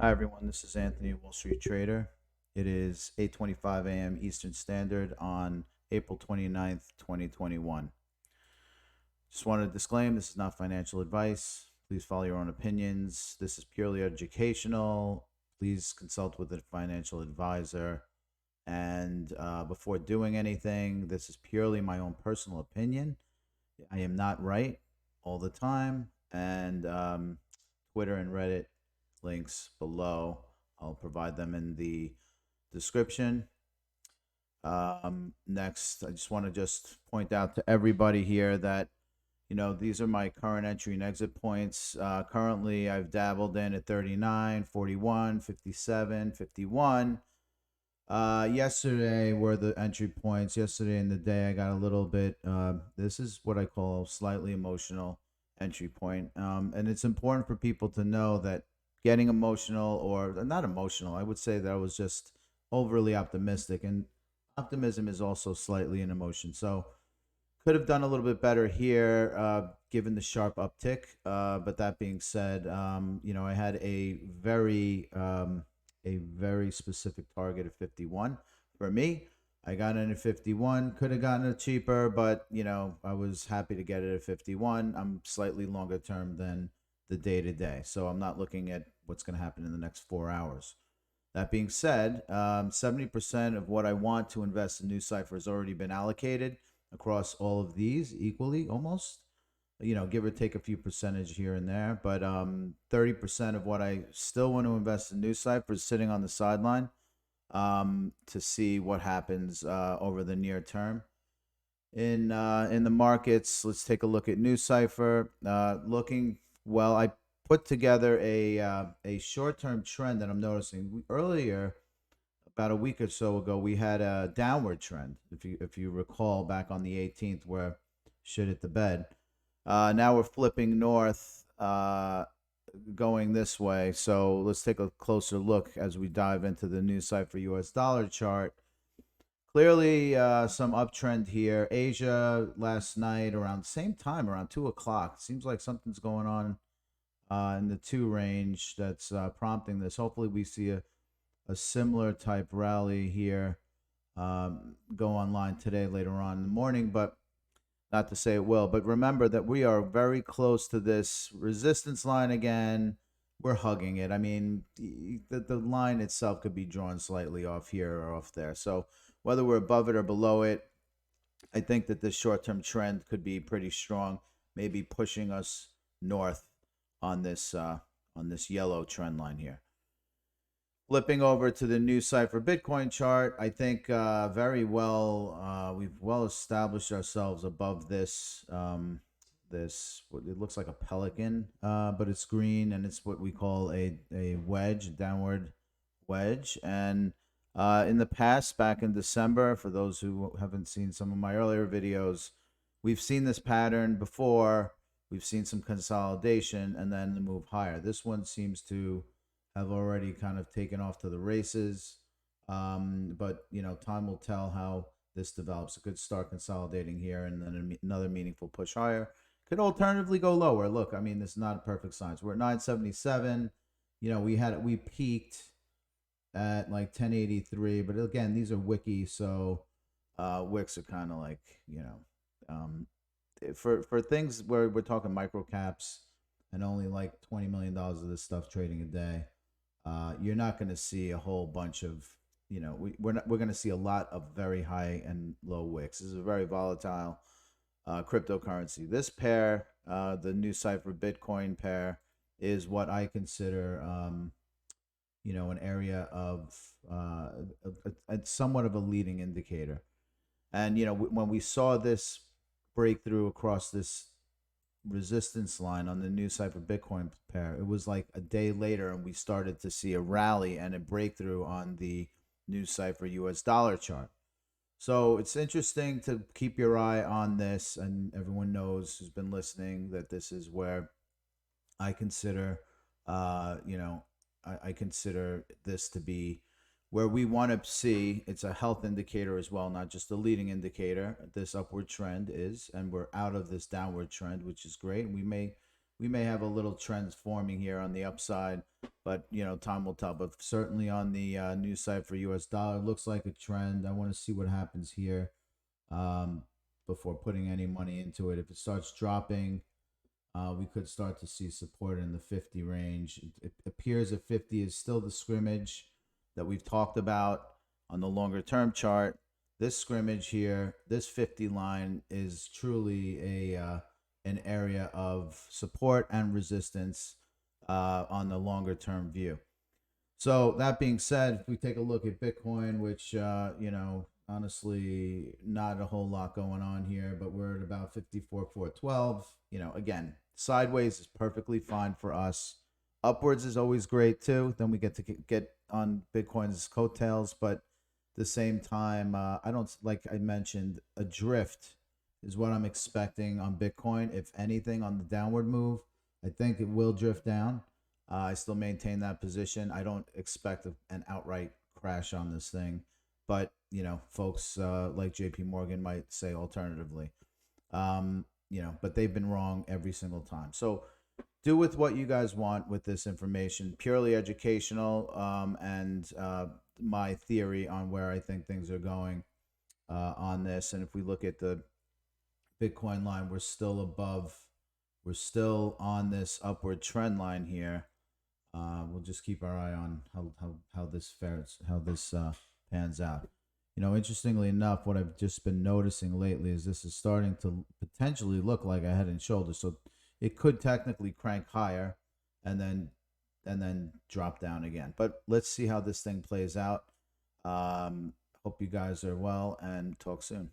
Hi everyone, this is Anthony, Wall Street Trader. It is 8:25 a.m. Eastern Standard on April 29th, 2021. Just wanted to disclaim this is not financial advice. Please follow your own opinions. This is purely educational. Please consult with a financial advisor. And before doing anything, this is purely my own personal opinion. I am not right all the time. And Twitter and Reddit links below. I'll provide them in the description. Next, I just want to just point out to everybody here that, these are my current entry and exit points. Currently, I've dabbled in at 39, 41, 57, 51. Yesterday were the entry points. Yesterday in the day, I got a little bit, this is what I call slightly emotional entry point. And it's important for people to know that getting emotional, or not emotional, I would say that I was just overly optimistic. And optimism is also slightly an emotion. So could have done a little bit better here, given the sharp uptick. But that being said, I had a very specific target of 51 for me. I got in at 51. Could have gotten it cheaper, but I was happy to get it at 51. I'm slightly longer term than the day to day, so I'm not looking at what's going to happen in the next 4 hours. That being said, 70% of what I want to invest in NuCypher has already been allocated across all of these equally, almost. Give or take a few percentage here and there, but 30% of what I still want to invest in NuCypher is sitting on the sideline to see what happens over the near term. In the markets, let's take a look at NuCypher. Looking well, I put together a short term trend that I'm noticing. Earlier, about a week or so ago, we had a downward trend. If you recall, back on the 18th, where shit hit the bed. Now we're flipping north, going this way. So let's take a closer look as we dive into the NuCypher US dollar chart. Clearly, some uptrend here. Asia last night around the same time, around 2 o'clock. Seems like something's going on in the 2 range that's prompting this. Hopefully, we see a similar type rally here go online today later on in the morning, but not to say it will. But remember that we are very close to this resistance line again. We're hugging it. I mean, the line itself could be drawn slightly off here or off there. So whether we're above it or below it, I think that this short-term trend could be pretty strong, maybe pushing us north on this yellow trend line here. Flipping over to the NuCypher Bitcoin chart, I think very well we've well established ourselves above this what it looks like a pelican, but it's green and it's what we call a wedge, downward wedge. And in the past, back in December, for those who haven't seen some of my earlier videos, we've seen this pattern before. We've seen some consolidation and then the move higher. This one seems to have already kind of taken off to the races. But time will tell how this develops. It could start consolidating here and then another meaningful push higher. Could alternatively go lower. Look, I mean, this is not a perfect science. We're at 977. We peaked at like 1083, but again, these are wiki, so wicks are kind of like for things where we're talking micro caps and only like $20 million of this stuff trading a day. You're not going to see a whole bunch of, we're going to see a lot of very high and low wicks. This is a very volatile cryptocurrency. This pair, the NuCypher Bitcoin pair, is what I consider, an area of somewhat of a leading indicator. And, when we saw this breakthrough across this resistance line on the NuCypher Bitcoin pair, it was like a day later and we started to see a rally and a breakthrough on the NuCypher US dollar chart. So it's interesting to keep your eye on this, and everyone knows who's been listening that this is where I consider I consider this to be where we want to see. It's a health indicator as well, not just a leading indicator. This upward trend is, and we're out of this downward trend, which is great. We we may have a little trend forming here on the upside, but time will tell. But certainly on the NuCypher US dollar, it looks like a trend. I want to see what happens here before putting any money into it. If it starts dropping, we could start to see support in the 50 range. It appears that 50 is still the scrimmage that we've talked about on the longer term chart. This scrimmage here, this 50 line is truly an area of support and resistance on the longer term view. So that being said, if we take a look at Bitcoin, which honestly not a whole lot going on here, but we're at about 54,412. Again, sideways is perfectly fine for us. Upwards is always great too. Then we get to get on Bitcoin's coattails, but at the same time, I don't, like I mentioned, a drift is what I'm expecting on Bitcoin. If anything, on the downward move, I think it will drift down. I still maintain that position. I don't expect an outright crash on this thing, but folks like JP Morgan might say alternatively. But they've been wrong every single time. So do with what you guys want with this information. Purely educational, and my theory on where I think things are going on this. And if we look at the Bitcoin line, we're still on this upward trend line here. We'll just keep our eye on how this fares, how this pans out. Interestingly enough, what I've just been noticing lately is this is starting to potentially look like a head and shoulders. So it could technically crank higher and then drop down again. But let's see how this thing plays out. Hope you guys are well, and talk soon.